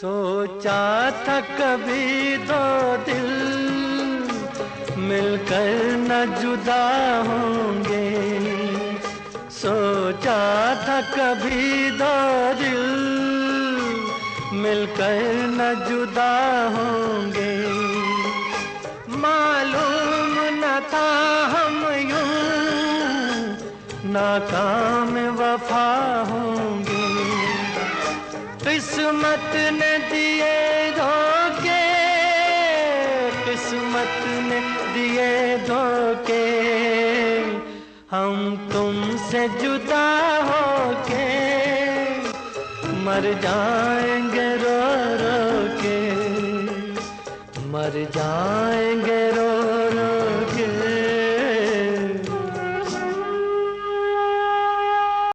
सोचा था कभी दो दिल मिलकर न जुदा होंगे, सोचा था कभी दो दिल मिलकर न जुदा होंगे। मालूम न था हम यूं नाकाम वफा होंगे। किस्मत ने दिए धोखे, किस्मत ने दिए धोखे, हम तुमसे जुदा होके मर जाएंगे रो रो के, मर जाएंगे